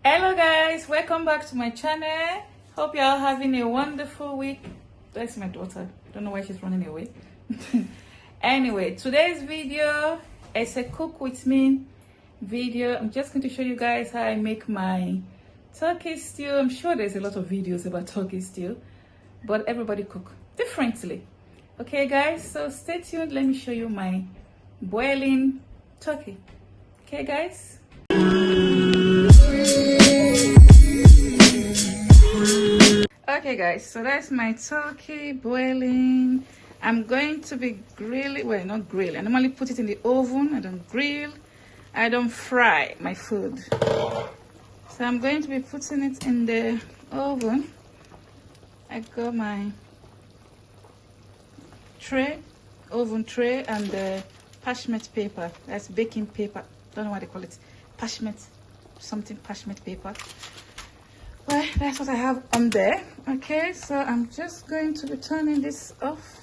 Hello guys, welcome back to my channel. Hope you are having a wonderful week. That's my daughter. Don't know why she's running away. Anyway, today's video is a cook with me video. I'm just going to show you guys how I make my turkey stew. I'm sure there's a lot of videos about turkey stew, but everybody cook differently. Okay guys, so stay tuned. Let me show you my boiling turkey. Okay guys. Okay guys, so that's my turkey boiling. I'm going to be grilling, well, not grill. I normally put it in the oven. I don't grill, I don't fry my food. So I'm going to be putting it in the oven. I got my tray, oven tray, and the parchment paper. That's baking paper. Don't know what they call it. Parchment, something parchment paper. Well, that's what I have on there. Okay, so I'm just going to be turning this off.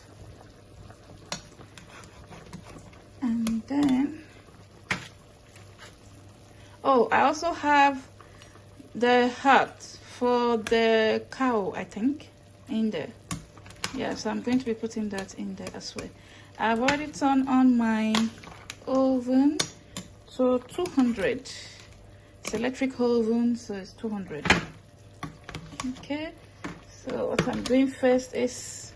And then, oh, I also have the heart for the cow, I think, in there. Yeah, so I'm going to be putting that in there as well. I've already turned on my oven to 200. It's electric oven, so it's 200. Okay, so what I'm doing first is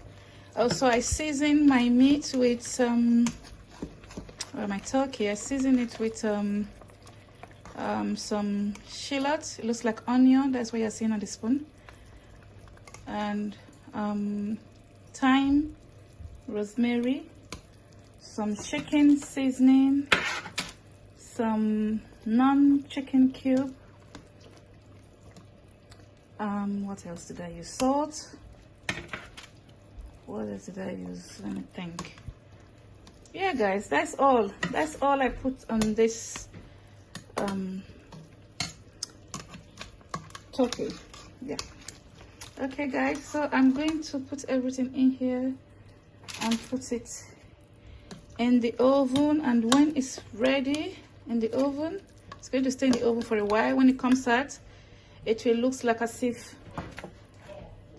also I season my meat with my turkey. I season it with some shallots. It looks like onion. That's what you're seeing on the spoon. And thyme, rosemary, some chicken seasoning, some non-chicken cube. What else did I use? Salt. What else did I use? Let me think. Yeah guys, that's all I put on this turkey. Yeah. Okay guys, so I'm going to put everything in here and put it in the oven, and when it's ready in the oven, it's going to stay in the oven for a while. When it comes out, it will look like as if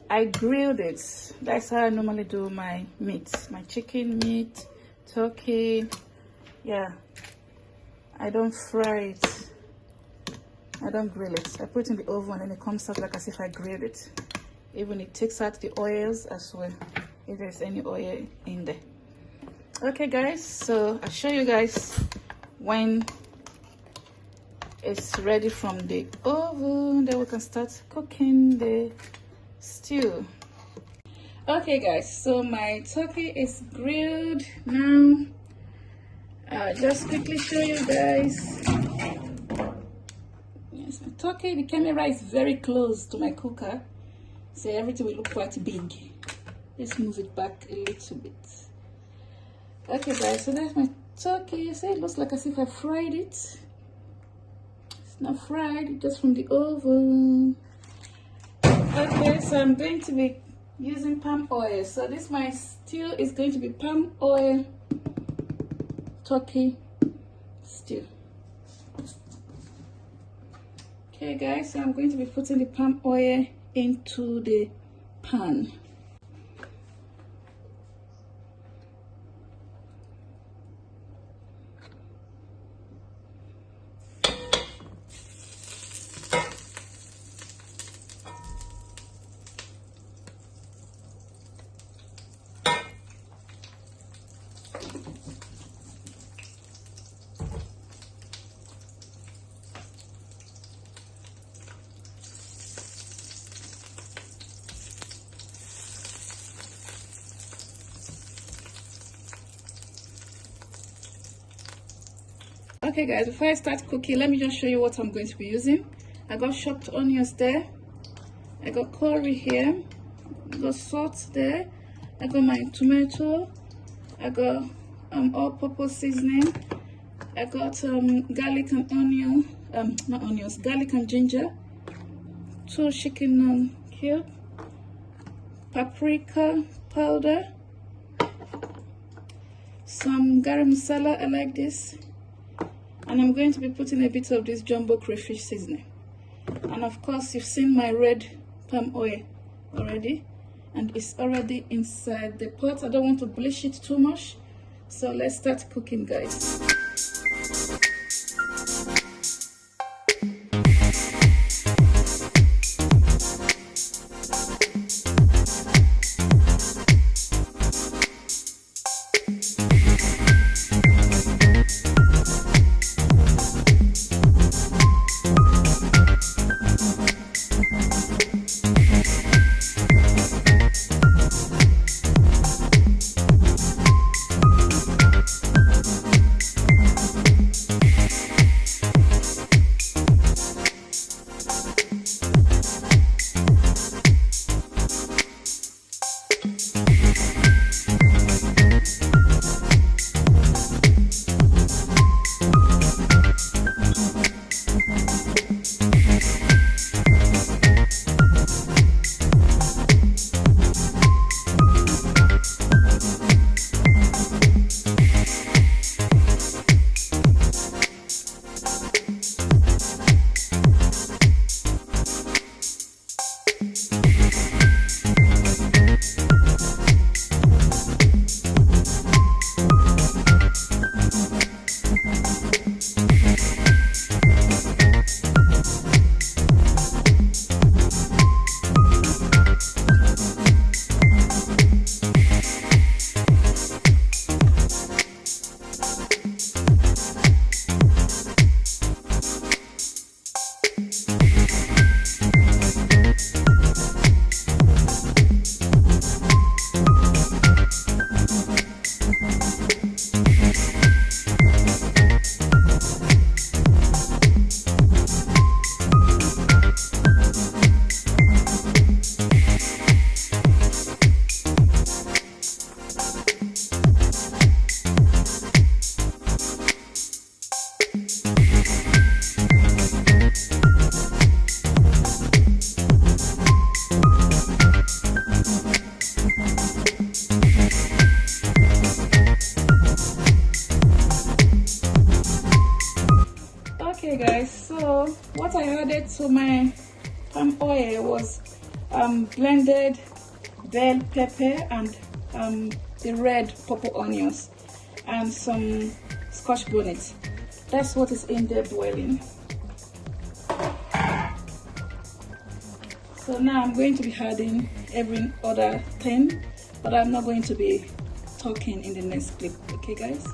I grilled it. That's how I normally do my meat, my chicken meat, turkey. Yeah, I don't fry it, I don't grill it. I put it in the oven and it comes out like as if I grilled it. Even it takes out the oils as well, if there's any oil in there. Okay guys, so I'll show you guys when it's ready from the oven, then we can start cooking the stew. Okay guys, so my turkey is grilled now. Just quickly show you guys. Yes, my turkey, the camera is very close to my cooker, so everything will look quite big. Let's move it back a little bit. Okay guys, so that's my turkey. So it looks like as if I fried it. Not fried, just from the oven. Okay, so I'm going to be using palm oil. So this my stew is going to be palm oil turkey stew. Okay guys, so I'm going to be putting the palm oil into the pan. Okay guys, before I start cooking, let me just show you what I'm going to be using. I got chopped onions there, I got curry here, I got salt there, I got my tomato, I got all-purpose seasoning, I got garlic and onion, not onions, garlic and ginger, 2 chicken cube, paprika powder, some garam masala. I like this. And I'm going to be putting a bit of this jumbo crayfish seasoning. And of course, you've seen my red palm oil already, and it's already inside the pot. I don't want to bleach it too much, so let's start cooking, guys. Okay guys, so what I added to my palm oil was blended bell pepper and the red purple onions and some scotch bonnet. That's what is in there boiling. So now I'm going to be adding every other thing, but I'm not going to be talking in the next clip. Okay guys?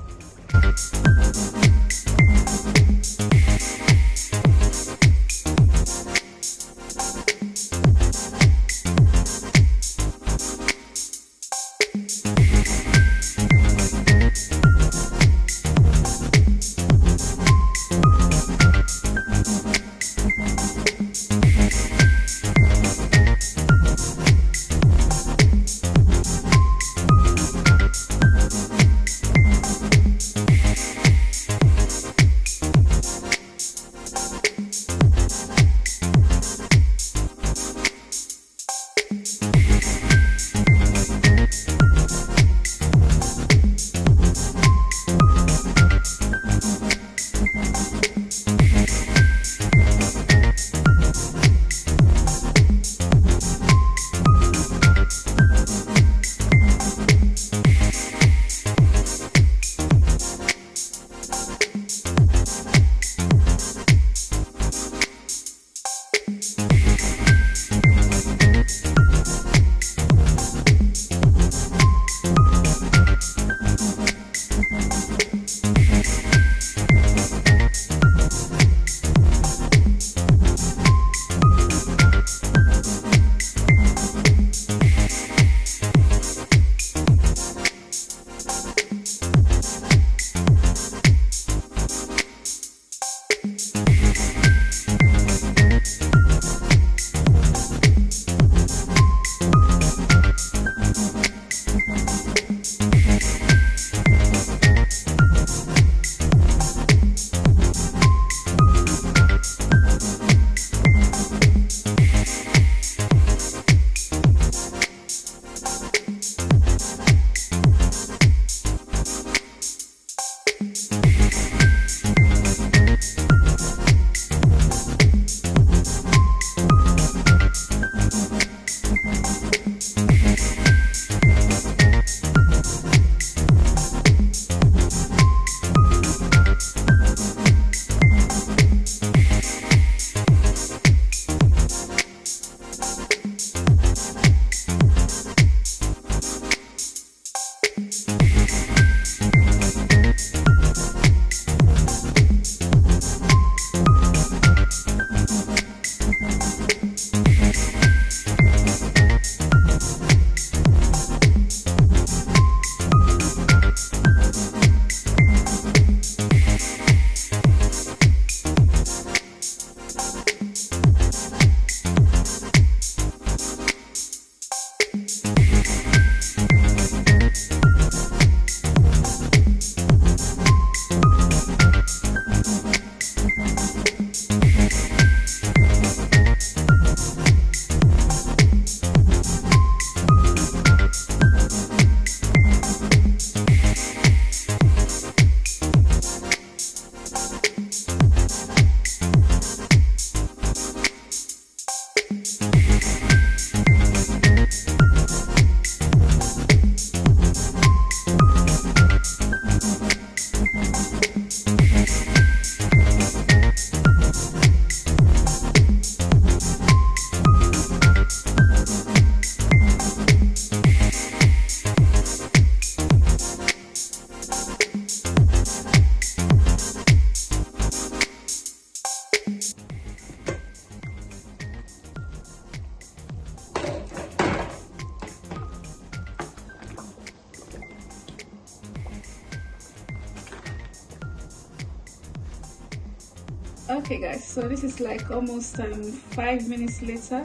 Okay guys, so this is like almost 5 minutes later.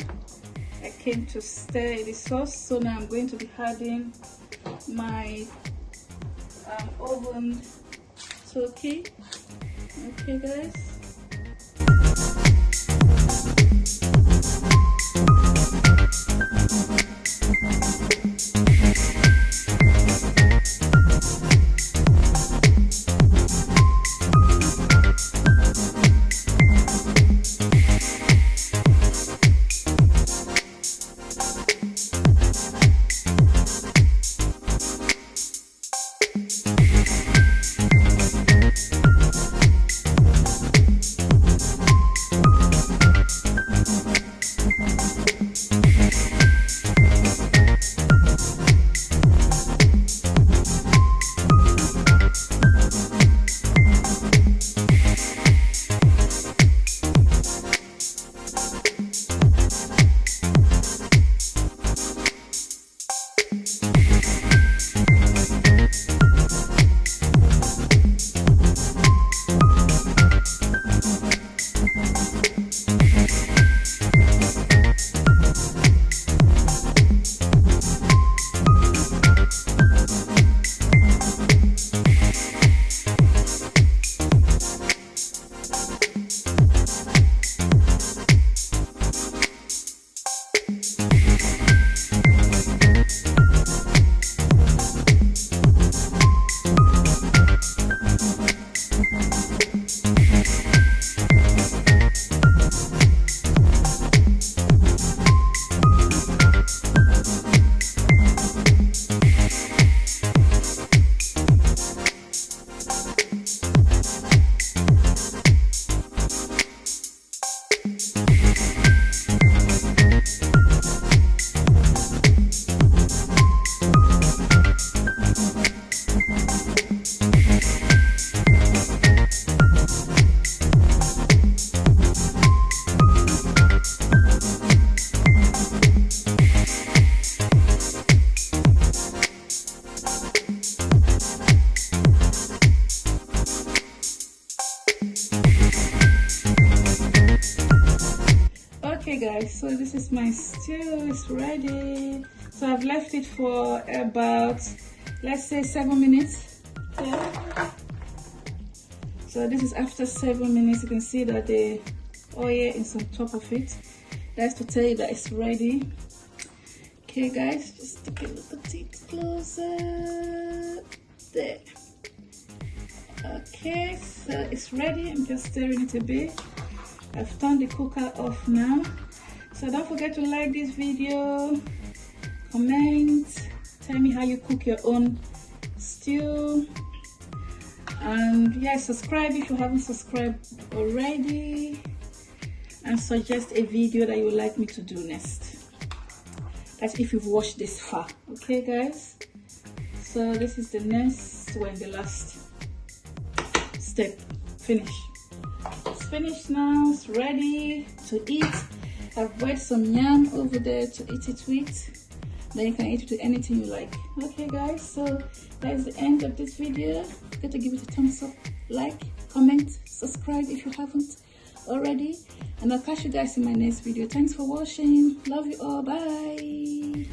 I came to stir the sauce, so now I'm going to be adding my oven turkey. Okay guys. Okay guys, so this is my stew. It's ready. So I've left it for about, let's say, 7 minutes. Yeah. So this is after 7 minutes. You can see that the oil is on top of it. That's to tell you that it's ready. Okay guys, just take a look at it closer. There. Okay, so it's ready. I'm just stirring it a bit. I've turned the cooker off now. So don't forget to like this video, comment, tell me how you cook your own stew, and yeah, subscribe if you haven't subscribed already, and suggest a video that you would like me to do next. That's if you've watched this far. Okay guys, so this is the next one, the last step. Finish. It's finished now. It's ready to eat. I've boiled some yam over there to eat it with. Then you can eat it with anything you like. Okay guys, so that's the end of this video. Don't forget to give it a thumbs up, like, comment, subscribe if you haven't already, and I'll catch you guys in my next video. Thanks for watching. Love you all. Bye.